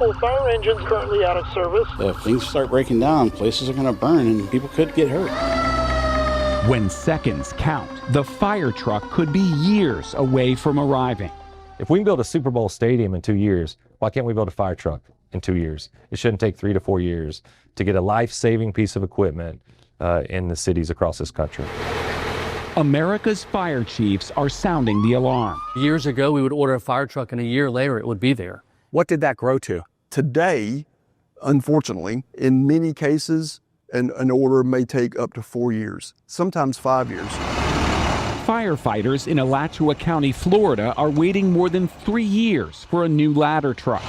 couple of fire engines currently out of service. If things start breaking down, places are going to burn and people could get hurt. When seconds count, the fire truck could be years away from arriving. If we can build a Super Bowl stadium in 2 years, why can't we build a fire truck in 2 years? It shouldn't take 3 to 4 years to get a life-saving piece of equipment in the cities across this country. America's fire chiefs are sounding the alarm. Years ago, we would order a fire truck, and a year later, it would be there. What did that grow to? Today, unfortunately, in many cases, an order may take up to 4 years, sometimes 5 years. Firefighters in Alachua County, Florida are waiting more than 3 years for a new ladder truck.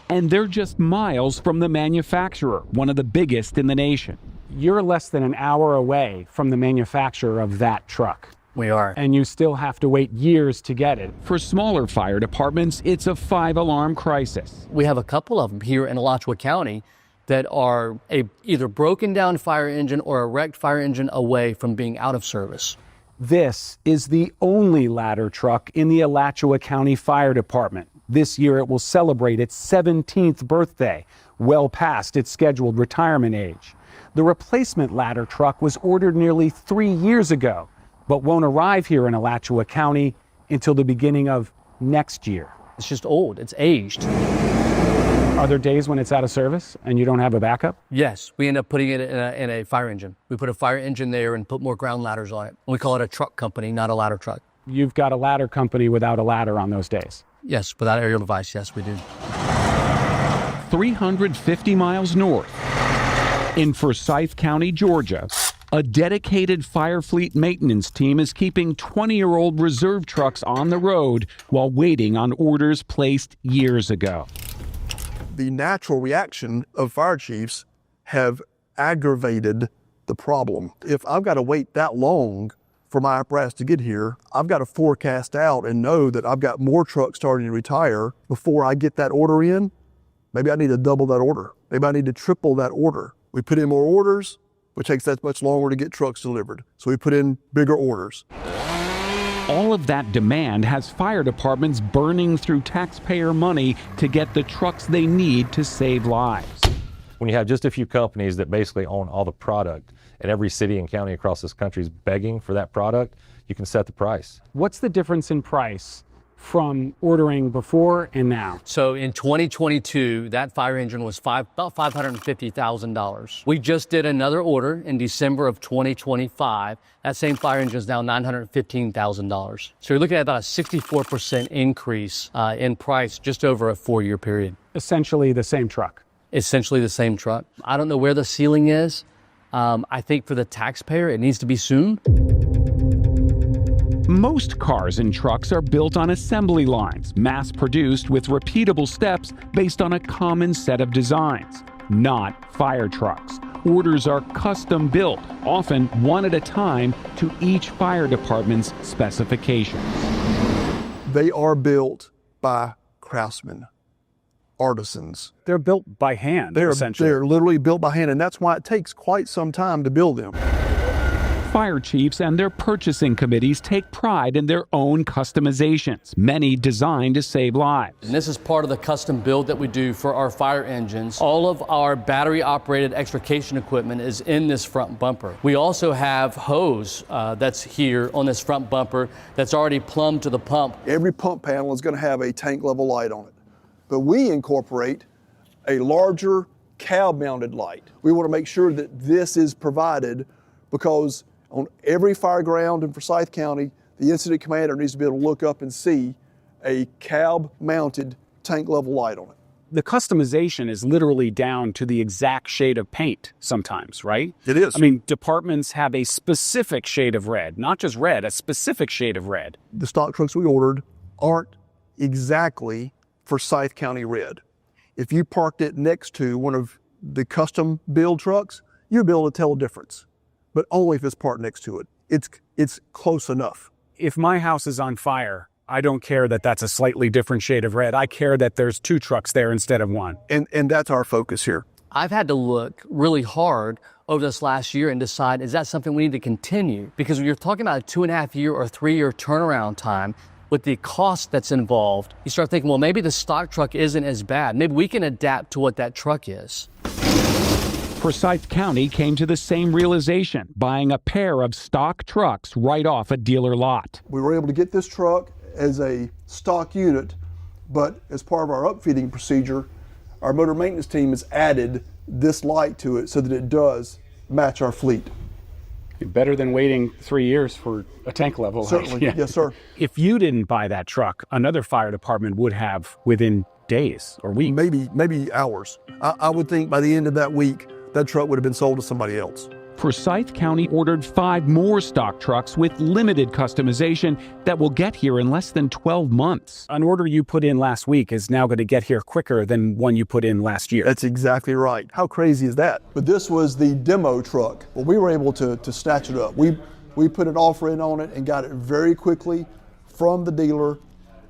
And they're just miles from the manufacturer, one of the biggest in the nation. You're less than an hour away from the manufacturer of that truck. We are. And you still have to wait years to get it. For smaller fire departments, it's a 5-alarm crisis. We have a couple of them here in Alachua County that are a either broken down fire engine or a wrecked fire engine away from being out of service. This is the only ladder truck in the Alachua County Fire Department. This year it will celebrate its 17th birthday, well past its scheduled retirement age. The replacement ladder truck was ordered nearly 3 years ago, but won't arrive here in Alachua County until the beginning of next year. It's just old, it's aged. Are there days when it's out of service and you don't have a backup? Yes, we end up putting it in a fire engine. We put a fire engine there and put more ground ladders on it. We call it a truck company, not a ladder truck. You've got a ladder company without a ladder on those days? Yes, without aerial device, yes, we do. 350 miles north, in Forsyth County, Georgia, a dedicated fire fleet maintenance team is keeping 20-year-old reserve trucks on the road while waiting on orders placed years ago. The natural reaction of fire chiefs have aggravated the problem. If I've got to wait that long for my apparatus to get here, I've got to forecast out and know that I've got more trucks starting to retire before I get that order in. Maybe I need to double that order. Maybe I need to triple that order. We put in more orders, which takes that much longer to get trucks delivered. So we put in bigger orders. All of that demand has fire departments burning through taxpayer money to get the trucks they need to save lives. When you have just a few companies that basically own all the product, and every city and county across this country is begging for that product, you can set the price. What's the difference in price from ordering before and now? So in 2022, that fire engine was about $550,000. We just did another order in December of 2025. That same fire engine is now $915,000. So you're looking at about a 64% increase in price just over a 4-year period. Essentially the same truck. Essentially the same truck. I don't know where the ceiling is. I think for the taxpayer, it needs to be soon. Most cars and trucks are built on assembly lines, mass-produced with repeatable steps based on a common set of designs. Not fire trucks. Orders are custom built, often one at a time, to each fire department's specifications. They are built by craftsmen, artisans. They're built by hand, essentially. They're literally built by hand, and that's why it takes quite some time to build them. Fire chiefs and their purchasing committees take pride in their own customizations, many designed to save lives. And this is part of the custom build that we do for our fire engines. All of our battery-operated extrication equipment is in this front bumper. We also have hose that's here on this front bumper that's already plumbed to the pump. Every pump panel is going to have a tank level light on it, but we incorporate a larger cab-mounted light. We want to make sure that this is provided because on every fire ground in Forsyth County, the incident commander needs to be able to look up and see a cab-mounted tank level light on it. The customization is literally down to the exact shade of paint sometimes, right? It is. I mean, departments have a specific shade of red, not just red, a specific shade of red. The stock trucks we ordered aren't exactly Forsyth County red. If you parked it next to one of the custom build trucks, you'll be able to tell a difference, but only if it's parked next to it. It's close enough. If my house is on fire, I don't care that that's a slightly different shade of red. I care that there's 2 trucks there instead of 1. And that's our focus here. I've had to look really hard over this last year and decide, is that something we need to continue? Because when you're talking about a 2.5 year or 3 year turnaround time, with the cost that's involved, you start thinking, well, maybe the stock truck isn't as bad. Maybe we can adapt to what that truck is. Forsyth County came to the same realization, buying a pair of stock trucks right off a dealer lot. We were able to get this truck as a stock unit, but as part of our upfitting procedure, our motor maintenance team has added this light to it so that it does match our fleet. Better than waiting 3 years for a tank level. Certainly, Yeah. yes, sir. If you didn't buy that truck, another fire department would have within days or weeks. Maybe hours. I would think by the end of that week, that truck would have been sold to somebody else. Forsyth County ordered 5 more stock trucks with limited customization that will get here in less than 12 months. An order you put in last week is now going to get here quicker than one you put in last year. That's exactly right. How crazy is that? But this was the demo truck. Well, we were able to snatch it up. We put an offer in on it and got it very quickly from the dealer.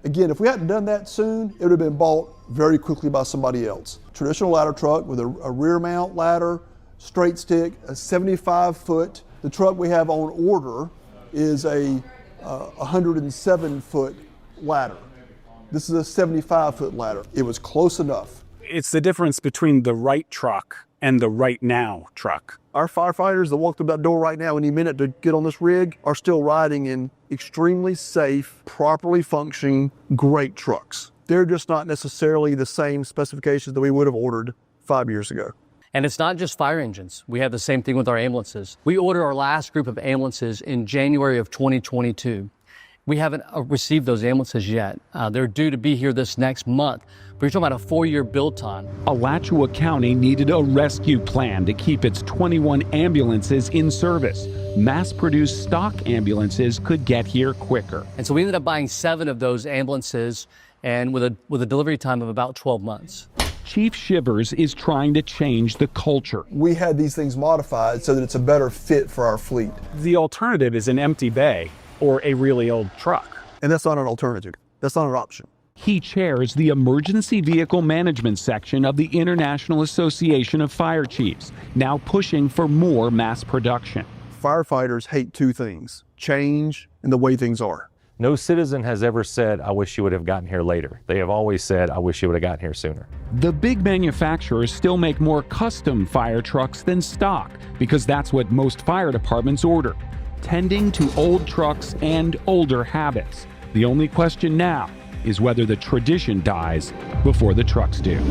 Again, if we hadn't done that soon, it would have been bought very quickly by somebody else. Traditional ladder truck with a rear mount ladder, straight stick, a 75-foot. The truck we have on order is a 107-foot ladder. This is a 75-foot ladder. It was close enough. It's the difference between the right truck and the right now truck. Our firefighters that walk through that door right now any minute to get on this rig are still riding in extremely safe, properly functioning, great trucks. They're just not necessarily the same specifications that we would have ordered 5 years ago. And it's not just fire engines. We have the same thing with our ambulances. We ordered our last group of ambulances in January of 2022. We haven't received those ambulances yet. They're due to be here this next month. But you're talking about a 4-year build time. Alachua County needed a rescue plan to keep its 21 ambulances in service. Mass-produced stock ambulances could get here quicker. And so we ended up buying 7 of those ambulances, and with a delivery time of about 12 months. Chief Shivers is trying to change the culture. We had these things modified so that it's a better fit for our fleet. The alternative is an empty bay or a really old truck. And that's not an alternative. That's not an option. He chairs the Emergency Vehicle Management section of the International Association of Fire Chiefs, now pushing for more mass production. Firefighters hate 2 things: change and the way things are. No citizen has ever said, I wish you would have gotten here later. They have always said, I wish you would have gotten here sooner. The big manufacturers still make more custom fire trucks than stock because that's what most fire departments order, tending to old trucks and older habits. The only question now is whether the tradition dies before the trucks do.